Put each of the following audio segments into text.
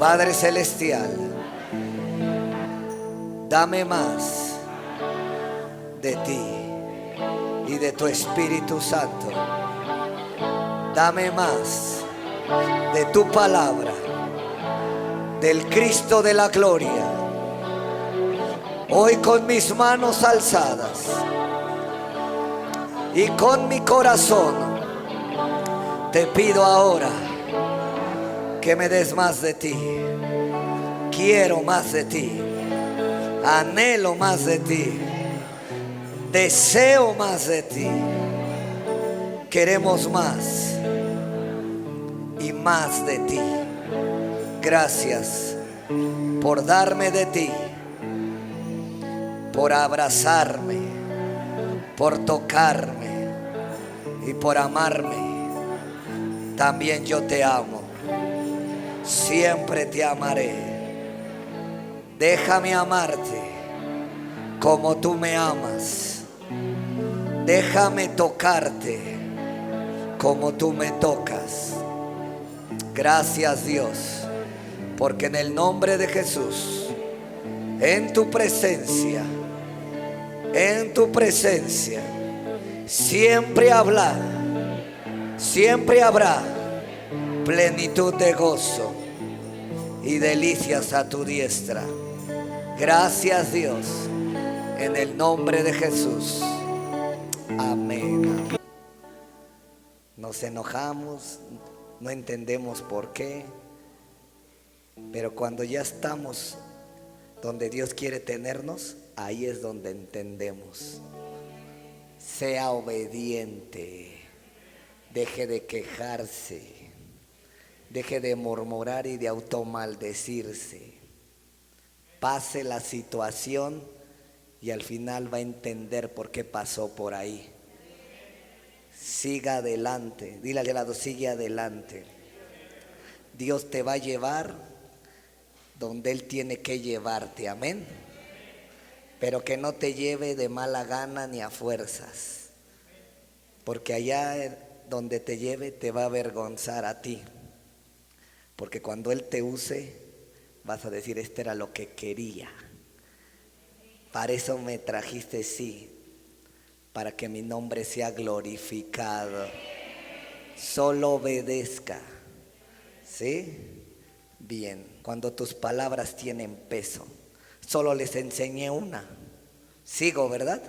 Padre Celestial, dame más de ti y de tu Espíritu Santo. Dame más de tu palabra, del Cristo de la gloria. Hoy con mis manos alzadas y con mi corazón te pido ahora que me des más de ti. Quiero más de ti, anhelo más de ti, deseo más de ti. Queremos más y más de ti. Gracias por darme de ti, por abrazarme, por tocarme y por amarme. También yo te amo, siempre te amaré. Déjame amarte como tú me amas. Déjame tocarte como tú me tocas. Gracias, Dios, porque en el nombre de Jesús, en tu presencia, siempre habrá plenitud de gozo y delicias a tu diestra. Gracias, Dios, en el nombre de Jesús. Amén. Nos enojamos, no entendemos por qué, pero cuando ya estamos donde Dios quiere tenernos, ahí es donde entendemos. Sea obediente, deje de quejarse, deje de murmurar y de automaldecirse. Pase la situación y al final va a entender por qué pasó por ahí. Siga adelante. Dile al lado, sigue adelante. Dios te va a llevar donde Él tiene que llevarte, amén. Pero que no te lleve de mala gana ni a fuerzas, porque allá donde te lleve te va a avergonzar a ti. Porque cuando Él te use, vas a decir, este era lo que quería. Para eso me trajiste, sí, para que mi nombre sea glorificado. Solo obedezca, ¿sí? Bien, cuando tus palabras tienen peso. Solo les enseñé una. Sigo, ¿verdad?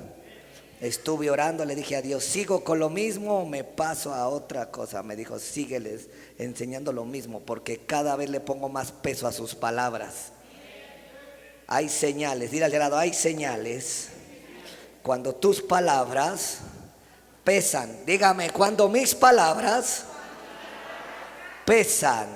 Estuve orando, le dije a Dios, ¿sigo con lo mismo o me paso a otra cosa? Me dijo, sígueles enseñando lo mismo, porque cada vez le pongo más peso a sus palabras. Hay señales, dile al lado, hay señales cuando tus palabras pesan. Dígame, cuando mis palabras pesan.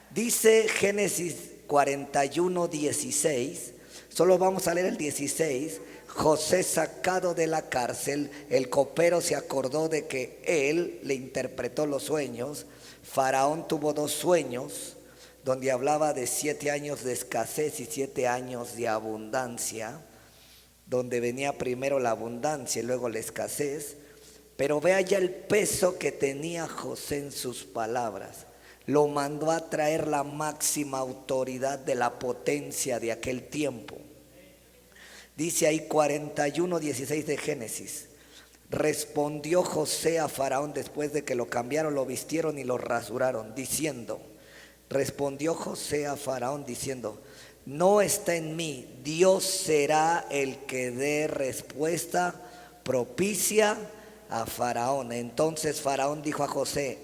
Dice Génesis 41:16, solo vamos a leer el 16. José, sacado de la cárcel, el copero se acordó de que él le interpretó los sueños. Faraón tuvo 2 sueños, donde hablaba de 7 años de escasez y 7 años de abundancia, donde venía primero la abundancia y luego la escasez. Pero vea ya el peso que tenía José en sus palabras. Lo mandó a traer la máxima autoridad de la potencia de aquel tiempo. Dice ahí 41:16 de Génesis. Respondió José a Faraón después de que lo cambiaron, lo vistieron y lo rasuraron, diciendo, respondió José a Faraón diciendo, no está en mí, Dios será el que dé respuesta propicia a Faraón. Entonces Faraón dijo a José,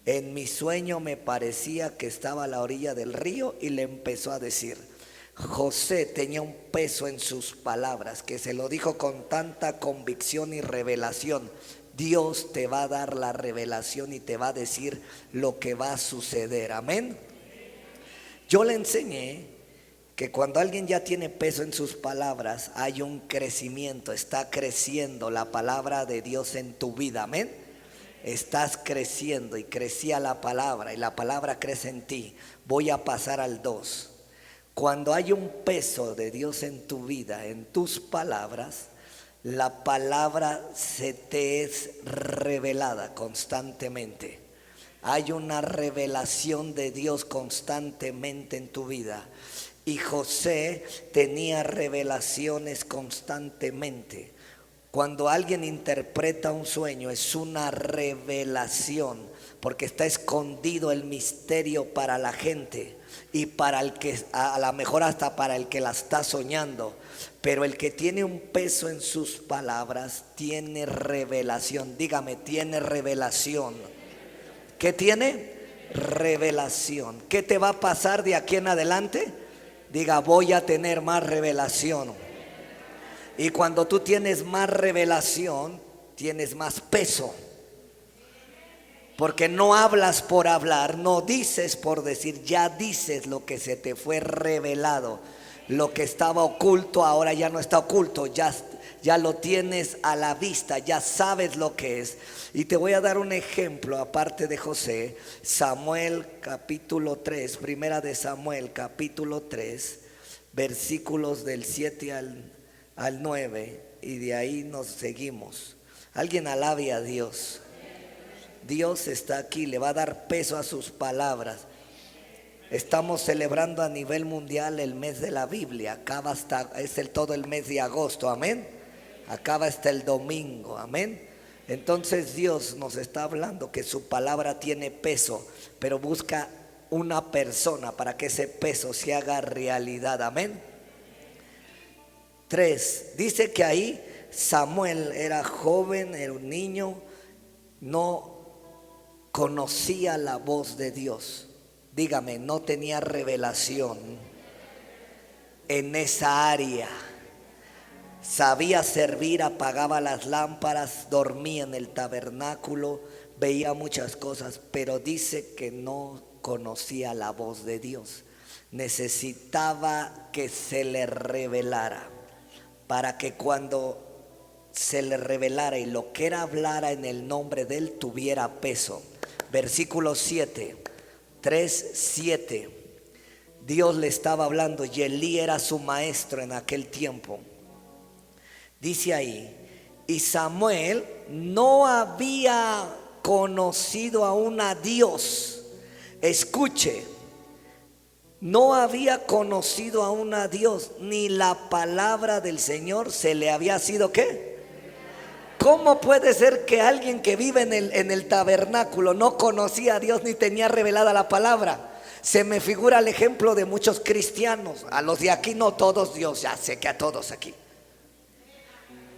en mi sueño me parecía que estaba a la orilla del río, y le empezó a decir. José tenía un peso en sus palabras, que se lo dijo con tanta convicción y revelación. Dios te va a dar la revelación y te va a decir lo que va a suceder, amén. Yo le enseñé que cuando alguien ya tiene peso en sus palabras, hay un crecimiento, está creciendo la palabra de Dios en tu vida, amén. Estás creciendo y crecía la palabra y la palabra crece en ti. Voy a pasar al 2. Cuando hay un peso de Dios en tu vida, en tus palabras, la palabra se te es revelada constantemente. Hay una revelación de Dios constantemente en tu vida. Y José tenía revelaciones constantemente. Cuando alguien interpreta un sueño, es una revelación, porque está escondido el misterio para la gente y para el que, a lo mejor hasta para el que la está soñando. Pero el que tiene un peso en sus palabras tiene revelación. Dígame, tiene revelación. ¿Qué tiene? Revelación. ¿Qué te va a pasar de aquí en adelante? Diga, voy a tener más revelación. Y cuando tú tienes más revelación, tienes más peso. Porque no hablas por hablar, no dices por decir, ya dices lo que se te fue revelado. Lo que estaba oculto ahora ya no está oculto, ya lo tienes a la vista, ya sabes lo que es. Y te voy a dar un ejemplo aparte de José. Samuel capítulo 3, primera de Samuel capítulo 3, versículos del 7 al 9, y de ahí nos seguimos. Alguien alabe a Dios. Dios está aquí, le va a dar peso a sus palabras. Estamos celebrando a nivel mundial el mes de la Biblia. Acaba hasta, todo el mes de agosto, amén. Acaba hasta el domingo, amén. Entonces Dios nos está hablando que su palabra tiene peso, pero busca una persona para que ese peso se haga realidad, amén. 3, dice que ahí Samuel era joven, era un niño, no conocía la voz de Dios. Dígame, no tenía revelación en esa área. Sabía servir, apagaba las lámparas, dormía en el tabernáculo, veía muchas cosas, pero dice que no conocía la voz de Dios. Necesitaba que se le revelara, para que cuando se le revelara y lo que era hablara en el nombre de él tuviera peso. Versículo 7, 3:7. Dios le estaba hablando y Elí era su maestro en aquel tiempo. Dice ahí, y Samuel no había conocido aún a Dios. Escuche, no había conocido aún a Dios, ni la palabra del Señor se le había sido ¿qué? ¿Cómo puede ser que alguien que vive en el tabernáculo no conocía a Dios ni tenía revelada la palabra? Se me figura el ejemplo de muchos cristianos. A los de aquí, no todos, Dios ya sé que a todos aquí,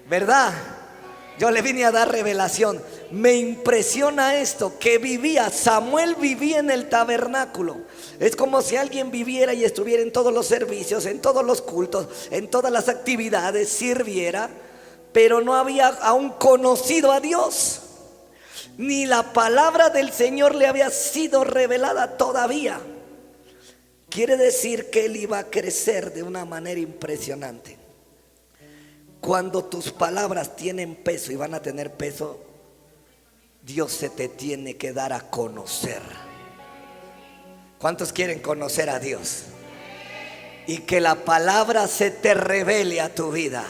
¿verdad? Yo le vine a dar revelación. Me impresiona esto, que Samuel vivía en el tabernáculo. Es como si alguien viviera y estuviera en todos los servicios, en todos los cultos, en todas las actividades, sirviera, pero no había aún conocido a Dios, ni la palabra del Señor le había sido revelada todavía. Quiere decir que él iba a crecer de una manera impresionante. Cuando tus palabras tienen peso y van a tener peso, Dios se te tiene que dar a conocer. ¿Cuántos quieren conocer a Dios? Y que la palabra se te revele a tu vida.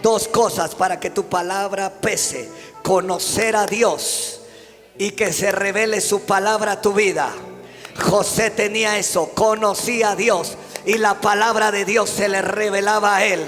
Dos cosas para que tu palabra pese: conocer a Dios y que se revele su palabra a tu vida. José tenía eso, conocía a Dios y la palabra de Dios se le revelaba a él,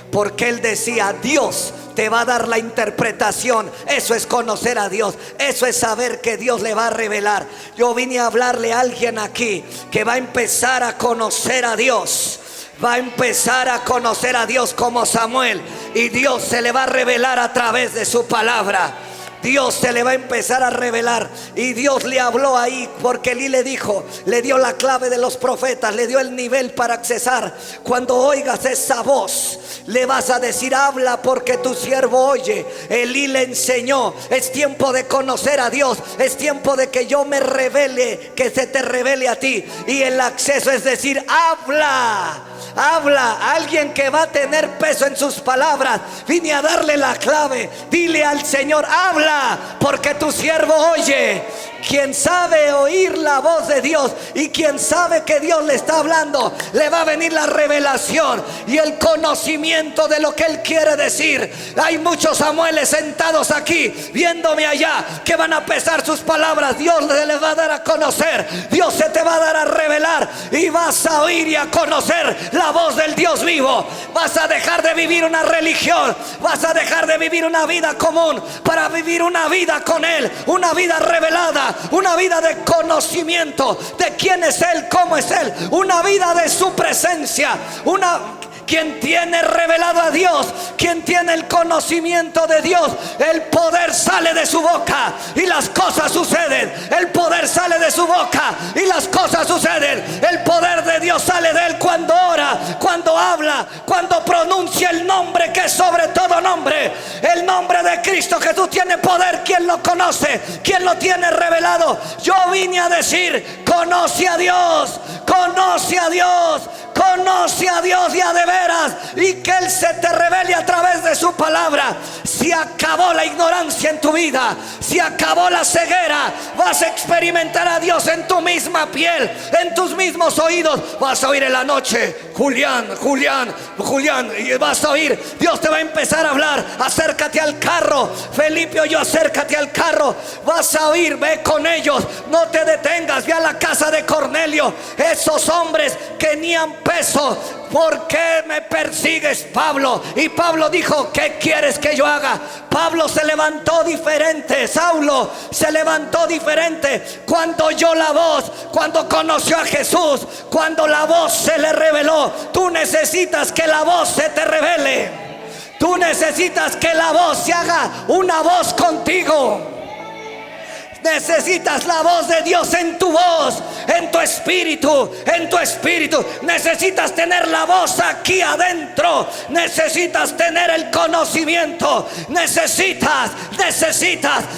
porque él decía, Dios te va a dar la interpretación. Eso es conocer a Dios, eso es saber que Dios le va a revelar. Yo vine a hablarle a alguien aquí que va a empezar a conocer a Dios. Va a empezar a conocer a Dios como Samuel, y Dios se le va a revelar a través de su palabra. Dios se le va a empezar a revelar. Y Dios le habló ahí, porque Elí le dijo, le dio la clave de los profetas, le dio el nivel para accesar. Cuando oigas esa voz, le vas a decir, habla porque tu siervo oye. Elí le enseñó, es tiempo de conocer a Dios, es tiempo de que yo me revele, que se te revele a ti. Y el acceso es decir, habla. Habla, alguien que va a tener peso en sus palabras. Vine a darle la clave. Dile al Señor, habla, porque tu siervo oye. Quien sabe oír la voz de Dios y quien sabe que Dios le está hablando, le va a venir la revelación y el conocimiento de lo que Él quiere decir. Hay muchos Samueles sentados aquí, viéndome allá, que van a pesar sus palabras. Dios les va a dar a conocer, Dios se te va a dar a revelar y vas a oír y a conocer la voz del Dios vivo. Vas a dejar de vivir una religión, vas a dejar de vivir una vida común para vivir una vida con Él, una vida revelada, una vida de conocimiento de quién es Él, cómo es Él, una vida de su presencia. Quien tiene revelado a Dios, quien tiene el conocimiento de Dios, el poder sale de su boca y las cosas suceden. El poder sale de su boca y las cosas suceden. El poder de Dios sale de Él cuando ora, cuando habla, cuando pronuncia el nombre que es sobre todo nombre. El nombre de Cristo Jesús tiene poder. ¿Quién lo conoce? ¿Quién lo tiene revelado? Yo vine a decir: conoce a Dios, conoce a Dios, conoce a Dios ya de veras, y que Él se te revele a través de su palabra. Se acabó la ignorancia en tu vida, se acabó la ceguera. Vas a experimentar a Dios en tu misma piel, en tus mismos oídos. Vas a oír en la noche: Julián, Julián, Julián. Y vas a oír, Dios te va a empezar a hablar: acércate al carro, Felipe, yo acércate al carro. Vas a oír: ve con ellos, no te detengas, ve a la casa de Cornelio. Esos hombres que tenían peso. ¿Por qué me persigues, Pablo? Y Pablo dijo: ¿qué quieres que yo haga? Pablo se levantó diferente. Saulo se levantó diferente cuando oyó la voz, cuando conoció a Jesús, cuando la voz se le reveló. Tú necesitas que la voz se te revele. Tú necesitas que la voz se haga una voz contigo. Necesitas la voz de Dios en tu voz, en tu espíritu, en tu espíritu. Necesitas tener la voz aquí adentro. Necesitas tener el conocimiento. Necesitas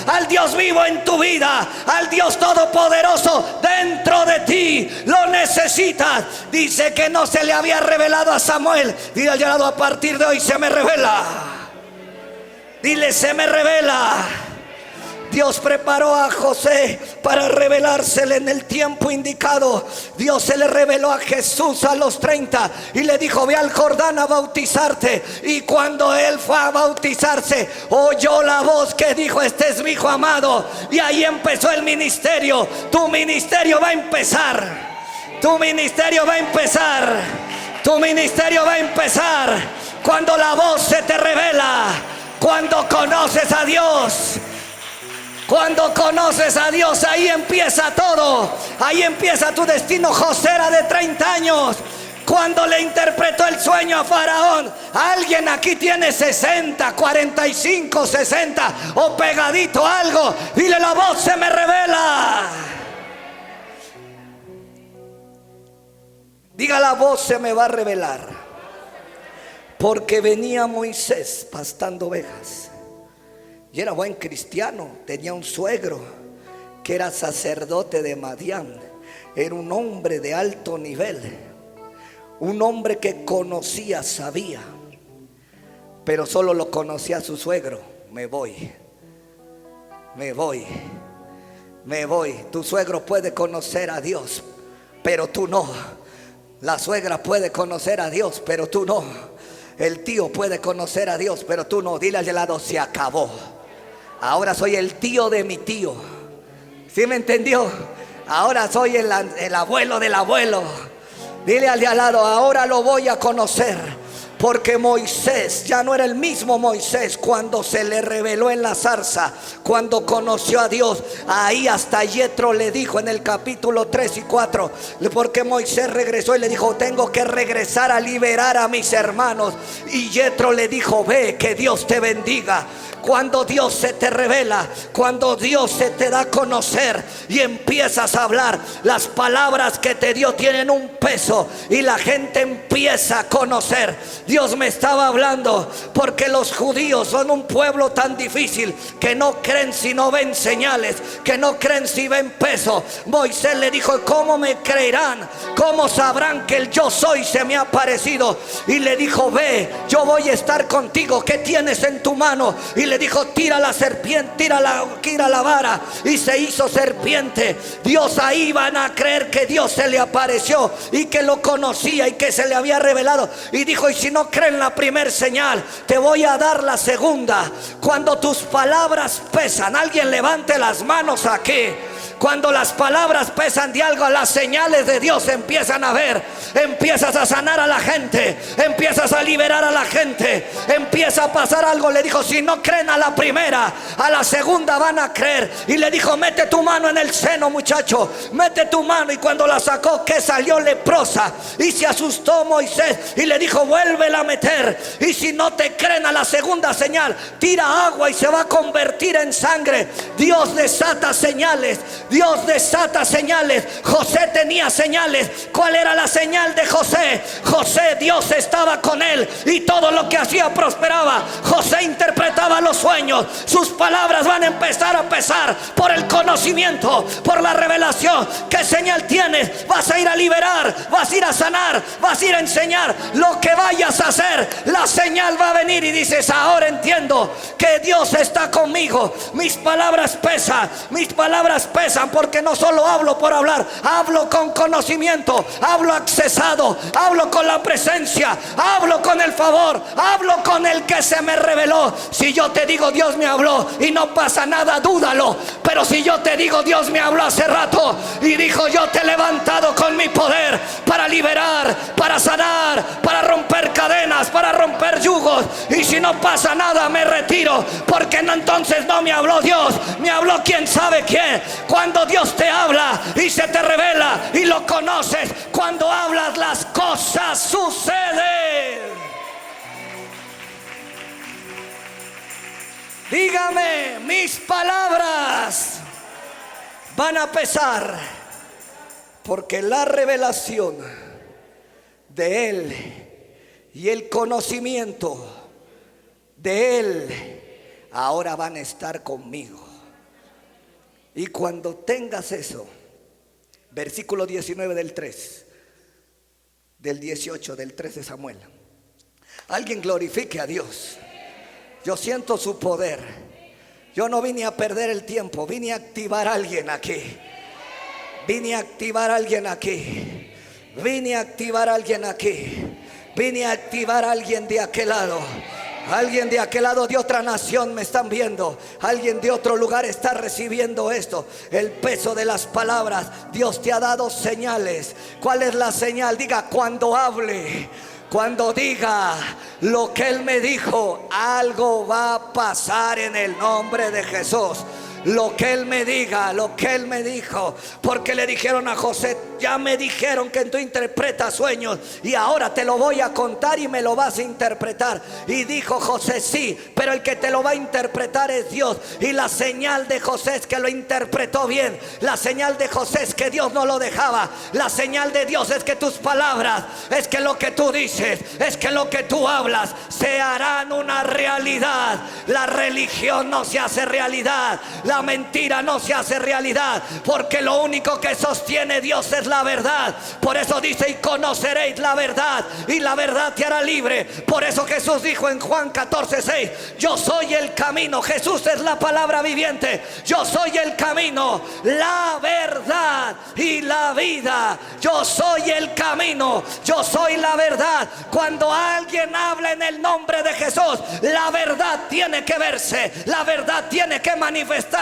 al Dios vivo en tu vida, al Dios todopoderoso dentro de ti. Lo necesitas. Dice que no se le había revelado a Samuel. Dile al lado: a partir de hoy se me revela. Dile: se me revela. Dios preparó a José para revelársele en el tiempo indicado. Dios se le reveló a Jesús a los 30 y le dijo: ve al Jordán a bautizarte. Y cuando él fue a bautizarse, oyó la voz que dijo: este es mi hijo amado. Y ahí empezó el ministerio. Tu ministerio va a empezar. Tu ministerio va a empezar. Tu ministerio va a empezar cuando la voz se te revela, cuando conoces a Dios. Cuando conoces a Dios, ahí empieza todo. Ahí empieza tu destino. José era de 30 años cuando le interpretó el sueño a Faraón. Alguien aquí tiene 60, 45, 60 o pegadito algo. Dile: la voz se me revela. Diga: la voz se me va a revelar. Porque venía Moisés pastando ovejas. Y era buen cristiano. Tenía un suegro que era sacerdote de Madián. Era un hombre de alto nivel, un hombre que conocía, sabía, pero solo lo conocía su suegro. Me voy. Tu suegro puede conocer a Dios, pero tú no. La suegra puede conocer a Dios, pero tú no. El tío puede conocer a Dios, pero tú no. Dile al lado: se acabó. Ahora soy el tío de mi tío. ¿Sí me entendió? Ahora soy el abuelo del abuelo. Dile al de al lado: ahora lo voy a conocer. Porque Moisés ya no era el mismo Moisés cuando se le reveló en la zarza, cuando conoció a Dios. Ahí hasta Yetro le dijo en el capítulo 3 y 4, porque Moisés regresó y le dijo: tengo que regresar a liberar a mis hermanos. Y Yetro le dijo: ve, que Dios te bendiga. Cuando Dios se te revela, cuando Dios se te da a conocer y empiezas a hablar, las palabras que te dio tienen un peso y la gente empieza a conocer. Dios me estaba hablando porque los judíos son un pueblo tan difícil que no creen si no ven señales, que no creen si ven peso. Moisés le dijo: ¿cómo me creerán? ¿Cómo sabrán que el yo soy se me ha aparecido? Y le dijo: ve, yo voy a estar contigo. ¿Qué tienes en tu mano? Y le le dijo: tira la serpiente, tira la vara, y se hizo serpiente. Dios, ahí van a creer que Dios se le apareció y que lo conocía y que se le había revelado. Y dijo: y si no creen la primer señal, te voy a dar la segunda. Cuando tus palabras pesan, alguien levante las manos aquí. Cuando las palabras pesan de algo, las señales de Dios empiezan a ver. Empiezas a sanar a la gente, empiezas a liberar a la gente, empieza a pasar algo. Le dijo: si no creen a la primera, a la segunda van a creer. Y le dijo: mete tu mano en el seno, muchacho, mete tu mano. Y cuando la sacó, que salió leprosa. Y se asustó Moisés y le dijo: vuélvela a meter. Y si no te creen a la segunda señal, tira agua y se va a convertir en sangre. Dios desata señales, Dios desata señales. José tenía señales. ¿Cuál era la señal de José? José, Dios estaba con él y todo lo que hacía prosperaba. José interpretaba los sueños. Sus palabras van a empezar a pesar por el conocimiento, por la revelación. ¿Qué señal tienes? Vas a ir a liberar, vas a ir a sanar, vas a ir a enseñar. Lo que vayas a hacer, la señal va a venir y dices: ahora entiendo que Dios está conmigo. Mis palabras pesan, mis palabras pesan, porque no solo hablo por hablar, hablo con conocimiento, hablo accesado, hablo con la presencia, hablo con el favor, hablo con el que se me reveló. Si yo te digo Dios me habló y no pasa nada, dúdalo. Pero si yo te digo Dios me habló hace rato y dijo: yo te he levantado con mi poder para liberar, para sanar, para romper cadenas, para romper yugos. Y si no pasa nada, me retiro, porque no, entonces no me habló Dios, me habló quién sabe quién. Cuando Dios te habla y se te revela y lo conoces, cuando hablas las cosas suceden. Dígame: mis palabras van a pesar, porque la revelación de Él y el conocimiento de Él ahora van a estar conmigo. Y cuando tengas eso, versículo 19 del 3, del 18, del 3 de Samuel. Alguien glorifique a Dios. Yo siento su poder. Yo no vine a perder el tiempo, vine a activar a alguien aquí. Vine a activar a alguien aquí. Vine a activar a alguien aquí. Vine a activar a alguien de aquel lado. Alguien de aquel lado de otra nación me están viendo. Alguien de otro lugar está recibiendo esto. El peso de las palabras. Dios te ha dado señales. ¿Cuál es la señal? Diga: cuando hable, cuando diga lo que Él me dijo, algo va a pasar en el nombre de Jesús. Lo que Él me diga, lo que Él me dijo. Porque le dijeron a José: ya me dijeron que tú interpretas sueños y ahora te lo voy a contar y me lo vas a interpretar. Y dijo José: sí, pero el que te lo va a interpretar es Dios. Y la señal de José es que lo interpretó bien. La señal de José es que Dios no lo dejaba. La señal de Dios es que tus palabras, es que lo que tú dices, es que lo que tú hablas se harán una realidad. La religión no se hace realidad, la mentira no se hace realidad, porque lo único que sostiene Dios es la verdad. Por eso dice: y conoceréis la verdad, y la verdad te hará libre. Por eso Jesús dijo en Juan 14:6: yo soy el camino. Jesús es la palabra viviente. Yo soy el camino, la verdad y la vida. Yo soy el camino, yo soy la verdad. Cuando alguien habla en el nombre de Jesús, la verdad tiene que verse, la verdad tiene que manifestarse,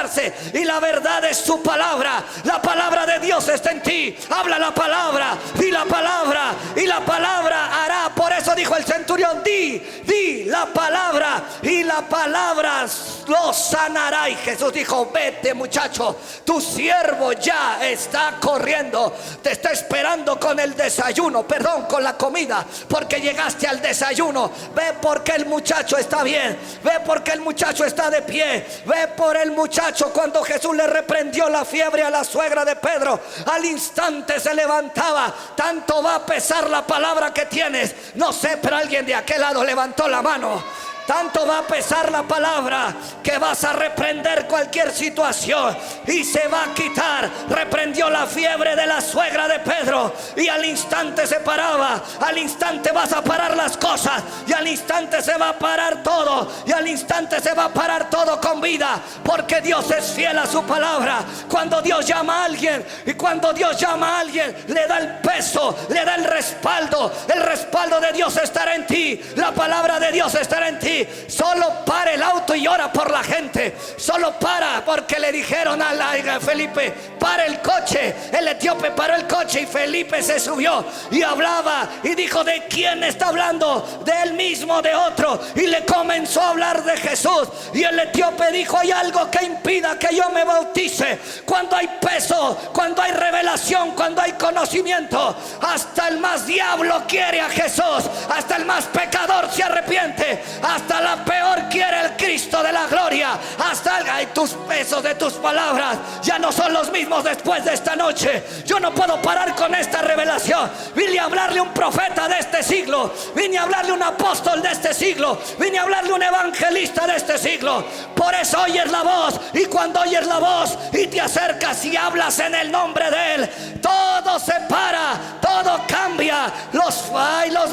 y la verdad es su palabra. La palabra de Dios está en ti. Habla la palabra, y la palabra, y la palabra hará. Por eso dijo el centurión: di la palabra, y la palabra lo sanará. Y Jesús dijo: vete, muchacho, tu siervo ya está corriendo, te está esperando con el desayuno, con la comida, porque llegaste al desayuno. Ve porque el muchacho está bien, ve porque el muchacho está de pie, ve por el muchacho. Cuando Jesús le reprendió la fiebre a la suegra de Pedro, al instante se levantaba. Tanto va a pesar la palabra que tienes, no sé, pero alguien de aquel lado levantó la mano. Tanto va a pesar la palabra que vas a reprender cualquier situación y se va a quitar. Reprendió la fiebre de la suegra de Pedro y al instante se paraba. Al instante vas a parar las cosas y al instante se va a parar todo, y al instante se va a parar todo con vida, porque Dios es fiel a su palabra. Cuando Dios llama a alguien, y cuando Dios llama a alguien, le da el peso, le da el respaldo. El respaldo de Dios estará en ti, la palabra de Dios estará en ti. Solo para el auto y ora por la gente. Solo para, porque le dijeron a Felipe: para el coche. El etíope paró el coche y Felipe se subió y hablaba y dijo: ¿de quién está hablando? De él mismo, de otro. Y le comenzó a hablar de Jesús. Y el etíope dijo: hay algo que impida que yo me bautice. Cuando hay peso, cuando hay revelación, cuando hay conocimiento, hasta el más diablo quiere a Jesús, hasta el más pecador se arrepiente, hasta la peor quiere el Cristo de la gloria. Hasta tus pesos de tus palabras ya no son los mismos después de esta noche. Yo no puedo parar con esta revelación. Vine a hablarle a un profeta de este siglo, vine a hablarle a un apóstol de este siglo, vine a hablarle a un evangelista de este siglo. Por eso oyes la voz, y cuando oyes la voz y te acercas y hablas en el nombre de Él, todo se para, todo cambia. Los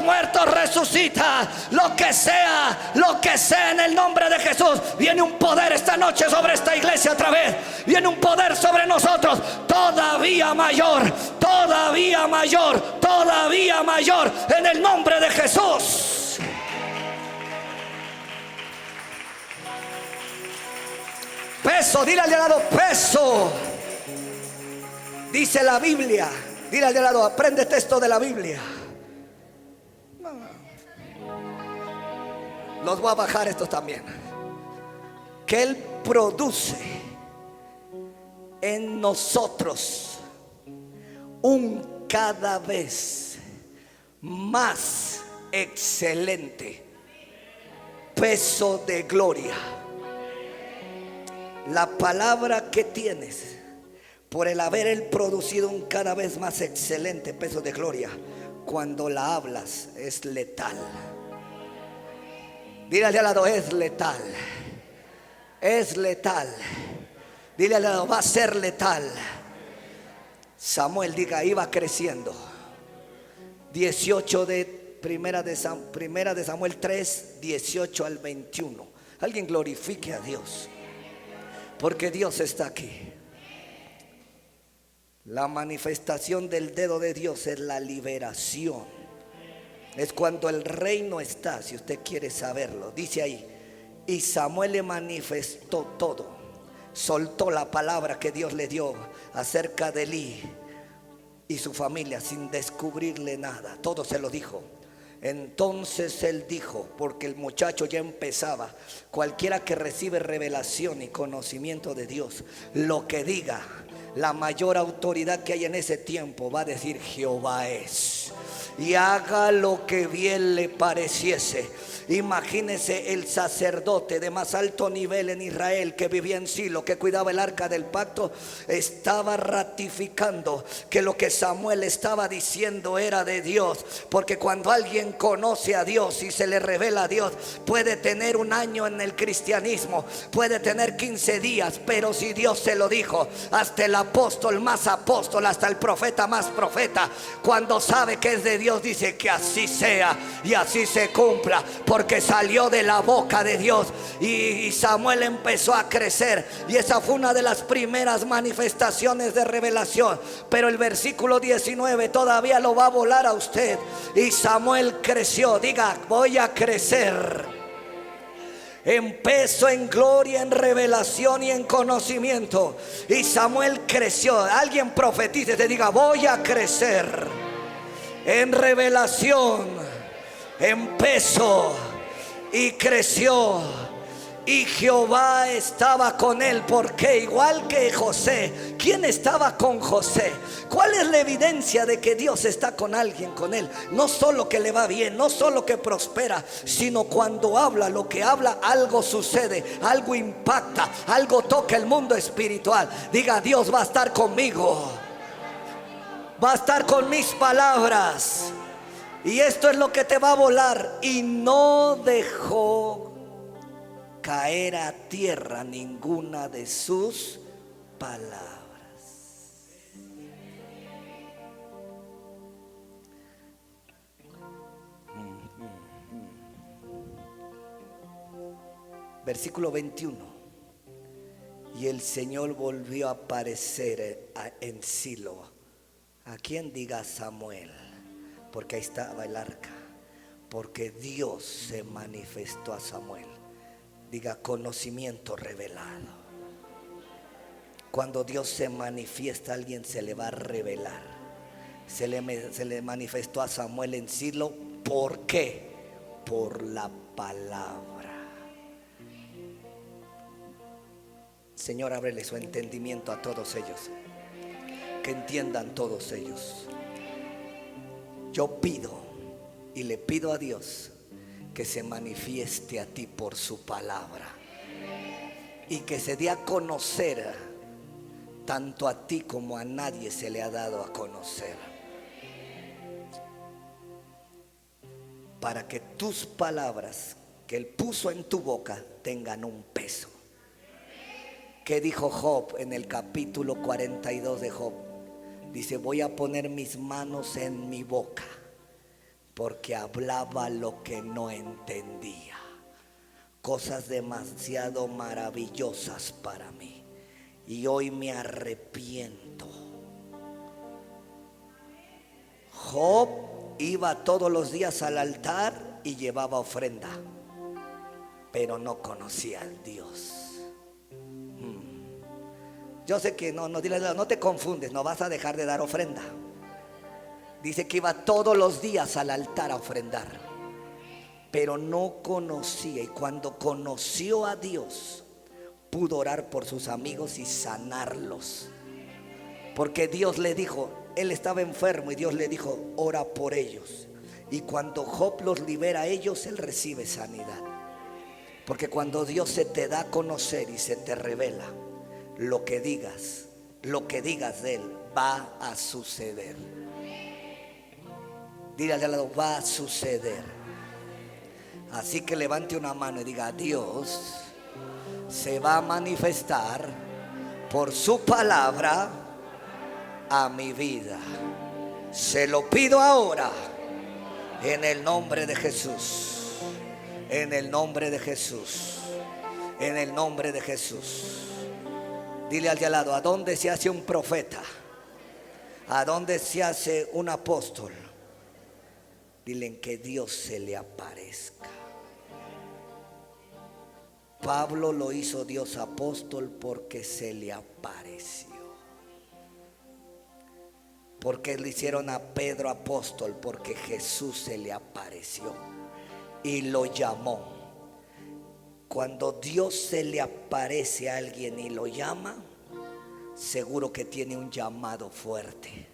muertos resucitan. Lo que sea en el nombre de Jesús. Viene un poder esta noche sobre esta iglesia otra vez. Viene un poder sobre nosotros todavía mayor, todavía mayor, todavía mayor, en el nombre de Jesús. Peso, dile al de al lado: peso. Dice la Biblia. Dile al de al lado: aprende texto de la Biblia. Los voy a bajar estos también. Que Él produce en nosotros un cada vez más excelente peso de gloria. La palabra que tienes, por el haber Él producido un cada vez más excelente peso de gloria, cuando la hablas es letal. Dile al lado: es letal. Es letal. Dile al lado: va a ser letal. Samuel, diga: iba creciendo. 18 de primera de Samuel 3, 18 al 21. Alguien glorifique a Dios, porque Dios está aquí. La manifestación del dedo de Dios es la liberación. Es cuando el reino está, si usted quiere saberlo. Dice ahí: y Samuel le manifestó todo. Soltó la palabra que Dios le dio acerca de Elí y su familia sin descubrirle nada. Todo se lo dijo. Entonces él dijo, porque el muchacho ya empezaba: cualquiera que recibe revelación y conocimiento de Dios, lo que diga, la mayor autoridad que hay en ese tiempo va a decir: Jehová es. Y haga lo que bien le pareciese. Imagínese el sacerdote de más alto nivel en Israel, que vivía en Silo, que cuidaba el arca del pacto, estaba ratificando que lo que Samuel estaba diciendo era de Dios. Porque cuando alguien conoce a Dios y se le revela a Dios, puede tener un año en el cristianismo, puede tener 15 días, pero si Dios se lo dijo, hasta el apóstol más apóstol, hasta el profeta más profeta, cuando sabe que es de Dios, dice: que así sea y así se cumpla, porque salió de la boca de Dios. Y Samuel empezó a crecer, y esa fue una de las primeras manifestaciones de revelación. Pero el versículo 19 todavía lo va a volar a usted. Y Samuel creció. Diga: voy a crecer en peso, en gloria, en revelación y en conocimiento. Y Samuel creció. Alguien profetice, te diga: voy a crecer en revelación, en peso. Y creció. Y Jehová estaba con él. Porque igual que José, ¿quién estaba con José? ¿Cuál es la evidencia de que Dios está con alguien, con él? No solo que le va bien, no solo que prospera, sino cuando habla, lo que habla, algo sucede, algo impacta, algo toca el mundo espiritual. Diga: Dios va a estar conmigo, va a estar con mis palabras. Y esto es lo que te va a volar. Y no dejó caer a tierra ninguna de sus palabras. Versículo 21. Y el Señor volvió a aparecer en Silo. ¿A quién? Diga Samuel, porque ahí estaba el arca. Porque Dios se manifestó a Samuel. Diga conocimiento revelado. Cuando Dios se manifiesta a alguien, se le va a revelar. Se le manifestó a Samuel en Silo. ¿Por qué? Por la palabra. Señor, ábrele su entendimiento a todos ellos, que entiendan todos ellos. Yo pido y le pido a Dios que se manifieste a ti por su palabra y que se dé a conocer tanto a ti como a nadie se le ha dado a conocer, para que tus palabras que Él puso en tu boca tengan un peso. ¿Qué dijo Job en el capítulo 42 de Job? Dice: voy a poner mis manos en mi boca, porque hablaba lo que no entendía. Cosas demasiado maravillosas para mí, y hoy me arrepiento. Job iba todos los días al altar y llevaba ofrenda, pero no conocía al Dios. Yo sé que no te confundes, no vas a dejar de dar ofrenda. Dice que iba todos los días al altar a ofrendar, pero no conocía. Y cuando conoció a Dios, pudo orar por sus amigos y sanarlos. Porque Dios le dijo, él estaba enfermo y Dios le dijo: ora por ellos. Y cuando Job los libera a ellos, él recibe sanidad. Porque cuando Dios se te da a conocer y se te revela, lo que digas de Él va a suceder. Dígale al lado: va a suceder. Así que levante una mano y diga: Dios se va a manifestar por su palabra a mi vida. Se lo pido ahora en el nombre de Jesús. En el nombre de Jesús. En el nombre de Jesús. Dile al de al lado: ¿a dónde se hace un profeta? ¿A dónde se hace un apóstol? Dile: en que Dios se le aparezca. Pablo lo hizo Dios apóstol porque se le apareció. Porque le hicieron a Pedro apóstol porque Jesús se le apareció y lo llamó. Cuando Dios se le aparece a alguien y lo llama, seguro que tiene un llamado fuerte.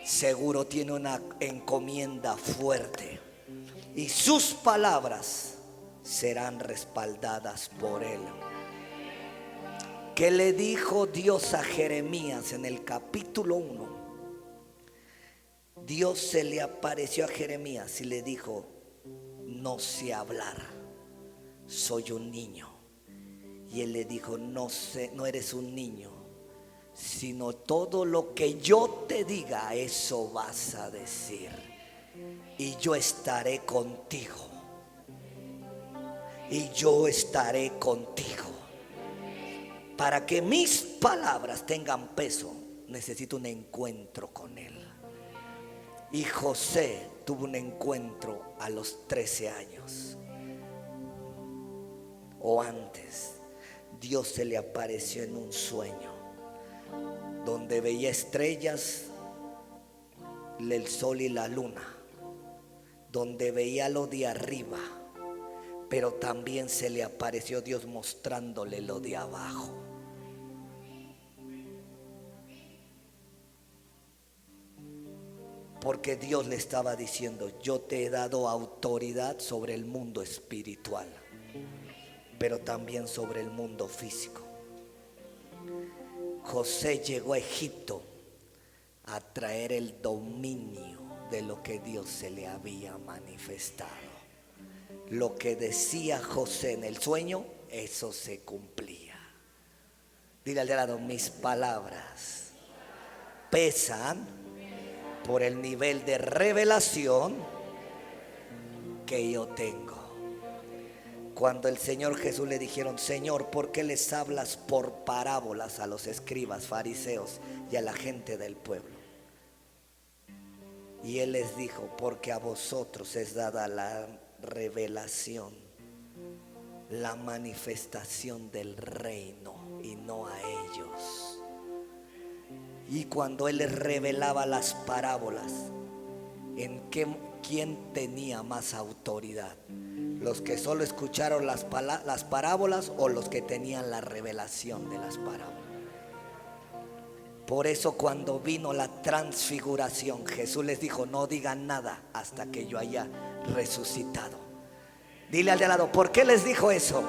Seguro tiene una encomienda fuerte. Y sus palabras serán respaldadas por Él. ¿Qué le dijo Dios a Jeremías en el capítulo 1? Dios se le apareció a Jeremías y le dijo: no sé hablar, soy un niño. Y él le dijo: no eres un niño, sino todo lo que yo te diga, eso vas a decir. Y yo estaré contigo. Y yo estaré contigo. Para que mis palabras tengan peso, necesito un encuentro con Él. Y José tuvo un encuentro a los 13 años. O antes. Dios se le apareció en un sueño donde veía estrellas, el sol y la luna, donde veía lo de arriba, pero también se le apareció Dios mostrándole lo de abajo. Porque Dios le estaba diciendo: yo te he dado autoridad sobre el mundo espiritual, pero también sobre el mundo físico. José llegó a Egipto a traer el dominio de lo que Dios se le había manifestado. lo que decía José en el sueño, eso se cumplía. Dile al de al lado, mis palabras pesan por el nivel de revelación que yo tengo. Cuando el Señor Jesús le dijeron, Señor, ¿por qué les hablas por parábolas a los escribas, fariseos y a la gente del pueblo? Y Él les dijo, porque a vosotros es dada la revelación, la manifestación del reino, y no a ellos. Y cuando Él les revelaba las parábolas, ¿quién tenía más autoridad? ¿Los que solo escucharon las parábolas o los que tenían la revelación de las parábolas? Por eso cuando vino la transfiguración, Jesús les dijo, no digan nada hasta que yo haya resucitado. Dile al de al lado, ¿por qué les dijo eso?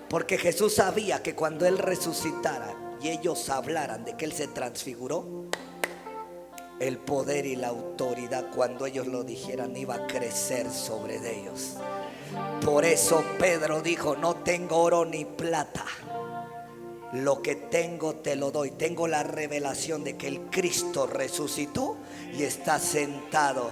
Porque Jesús sabía que cuando Él resucitara y ellos hablaran de que Él se transfiguró, el poder y la autoridad, cuando ellos lo dijeran, iba a crecer sobre ellos. Por eso Pedro dijo, no tengo oro ni plata, lo que tengo te lo doy. Tengo la revelación de que el Cristo resucitó y está sentado,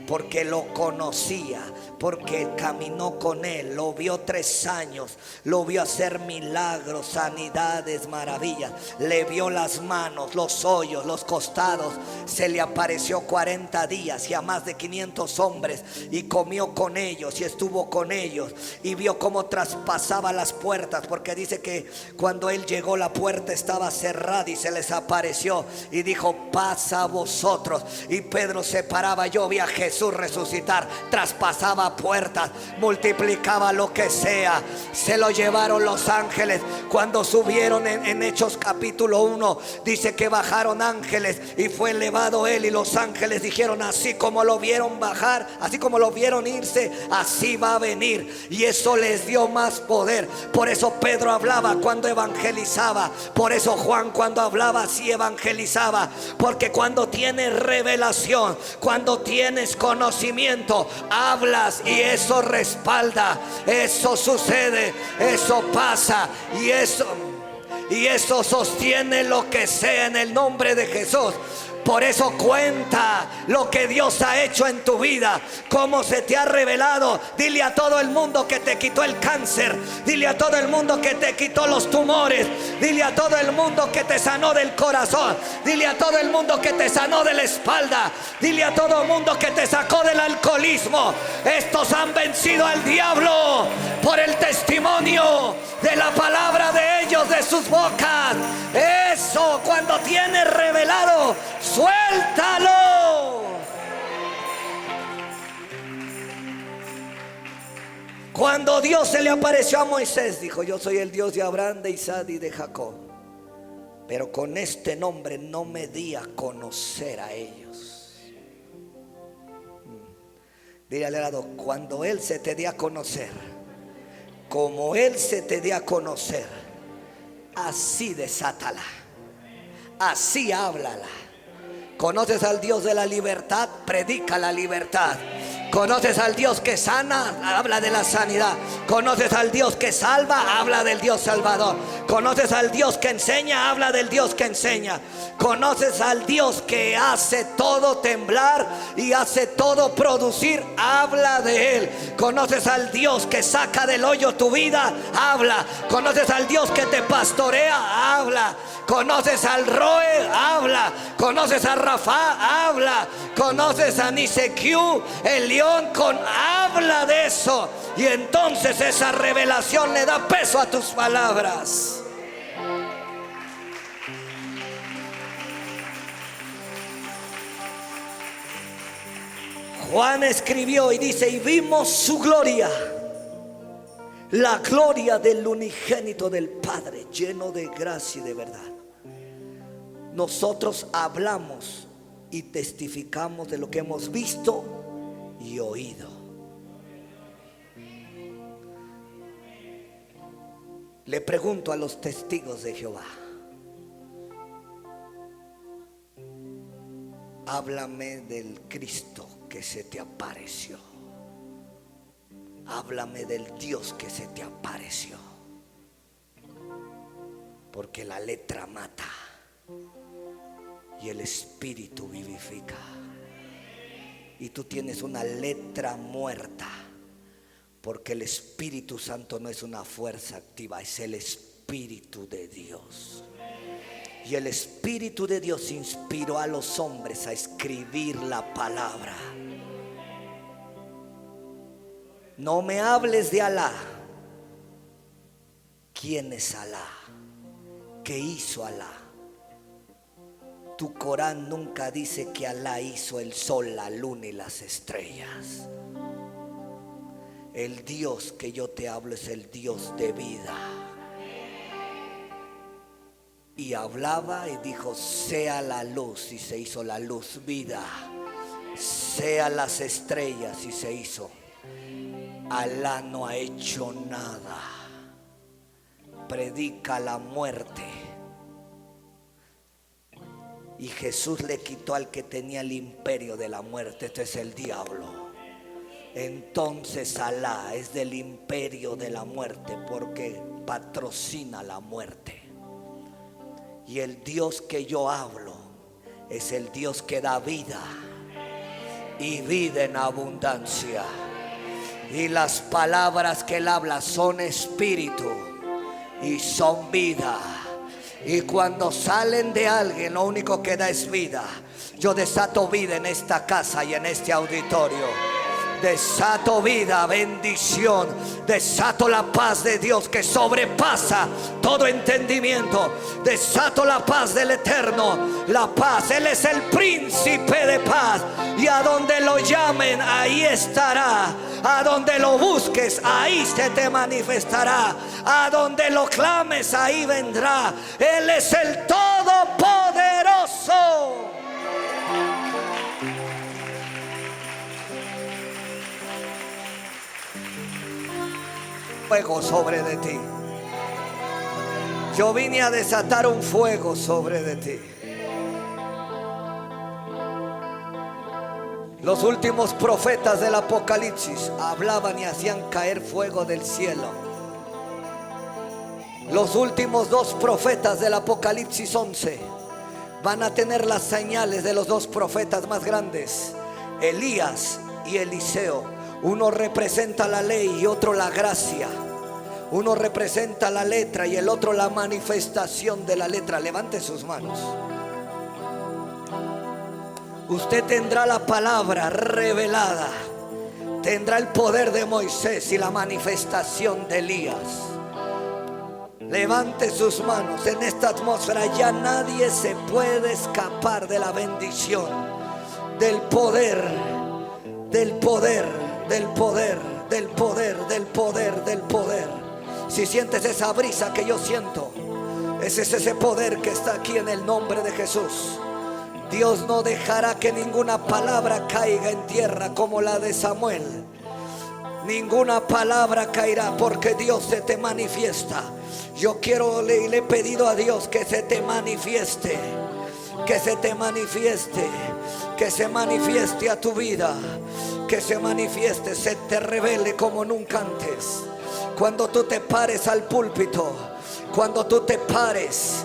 porque lo conocía, porque caminó con Él, lo vio 3 años, lo vio hacer milagros, sanidades, maravillas, le vio las manos, los hoyos, los costados, se le apareció 40 días y a más de 500 hombres, y comió con ellos y estuvo con ellos, y vio cómo traspasaba las puertas, porque dice que cuando Él llegó la puerta estaba cerrada y se les apareció y dijo, pasa a vosotros. Y Pedro se paraba, yo vi a Jesús resucitar, traspasaba puertas, multiplicaba lo que sea. Se lo llevaron los ángeles. Cuando subieron en Hechos capítulo 1, dice que bajaron ángeles y fue elevado Él, y los ángeles dijeron, así como lo vieron bajar, así como lo vieron irse, así va a venir. Y eso les dio más poder. Por eso Pedro hablaba cuando evangelizaba, por eso Juan cuando hablaba así evangelizaba, porque cuando tienes revelación, cuando tienes conocimiento, hablas y eso respalda, eso sucede, eso pasa, y eso sostiene lo que sea en el nombre de Jesús. Por eso cuenta lo que Dios ha hecho en tu vida, cómo se te ha revelado. Dile a todo el mundo que te quitó el cáncer, dile a todo el mundo que te quitó los tumores, dile a todo el mundo que te sanó del corazón, dile a todo el mundo que te sanó de la espalda, dile a todo el mundo que te sacó del alcoholismo. Estos han vencido al diablo por el testimonio de la palabra de ellos, de sus bocas. Eso, cuando tienes revelado, suéltalo. Cuando Dios se le apareció a Moisés, dijo, yo soy el Dios de Abraham, de Isaac y de Jacob, pero con este nombre no me di a conocer a ellos. Dile al lado, cuando Él se te dé a conocer, como Él se te dé a conocer, así desátala, así háblala. ¿Conoces al Dios de la libertad? Predica la libertad. ¿Conoces al Dios que sana? Habla de la sanidad. ¿Conoces al Dios que salva? Habla del Dios salvador. ¿Conoces al Dios que enseña? Habla del Dios que enseña. ¿Conoces al Dios que hace todo temblar y hace todo producir? Habla de Él. ¿Conoces al Dios que saca del hoyo tu vida? Habla. ¿Conoces al Dios que te pastorea? Habla. ¿Conoces al Roe? Habla. ¿Conoces a Rafa? Habla. ¿Conoces a Nisequiú, el león? Habla de eso, y entonces esa revelación le da peso a tus palabras. Juan escribió y dice, y vimos su gloria, la gloria del unigénito del Padre, lleno de gracia y de verdad. Nosotros hablamos y testificamos de lo que hemos visto y oído. Le pregunto a los testigos de Jehová, háblame del Cristo que se te apareció. háblame del Dios que se te apareció. Porque la letra mata y el espíritu vivifica. Y tú tienes una letra muerta, porque el Espíritu Santo no es una fuerza activa, es el Espíritu de Dios. Y el Espíritu de Dios inspiró a los hombres a escribir la palabra. No me hables de Alá. ¿Quién es Alá? ¿Qué hizo Alá? Tu Corán nunca dice que Alá hizo el sol, la luna y las estrellas. El Dios que yo te hablo es el Dios de vida. Y hablaba y dijo: sea la luz, y se hizo la luz, vida. Sea las estrellas, y se hizo. Alá no ha hecho nada. Predica la muerte. Y Jesús le quitó al que tenía el imperio de la muerte. Este es el diablo. Entonces Alá es del imperio de la muerte, porque patrocina la muerte. Y el Dios que yo hablo es el Dios que da vida, y vida en abundancia. Y las palabras que él habla son espíritu y son vida. Y cuando salen de alguien, lo único que da es vida. Yo desato vida en esta casa y en este auditorio. Desato vida, bendición. Desato la paz de Dios que sobrepasa todo entendimiento. Desato la paz del Eterno. La paz, Él es el príncipe de paz. Y a donde lo llamen, ahí estará. A donde lo busques, ahí se te manifestará. A donde lo clames, ahí vendrá. Él es el Todopoderoso. Fuego sobre de ti. Yo vine a desatar un fuego sobre de ti. Los últimos profetas del Apocalipsis hablaban y hacían caer fuego del cielo. Los últimos dos profetas del Apocalipsis 11 van a tener las señales de los dos profetas más grandes, Elías y Eliseo. Uno representa la ley y otro la gracia. Uno representa la letra y el otro la manifestación de la letra. Levante sus manos. Usted tendrá la palabra revelada, tendrá el poder de Moisés y la manifestación de Elías. Levante sus manos. En esta atmósfera ya nadie se puede escapar de la bendición, del poder, del poder, del poder, del poder, del poder, del poder. Si sientes esa brisa que yo siento, ese es ese poder que está aquí en el nombre de Jesús. Dios no dejará que ninguna palabra caiga en tierra como la de Samuel. Ninguna palabra caerá, porque Dios se te manifiesta. Yo le he pedido a Dios que se te manifieste, que se te manifieste, que se manifieste a tu vida, que se manifieste, se te revele como nunca antes. Cuando tú te pares al púlpito, cuando tú te pares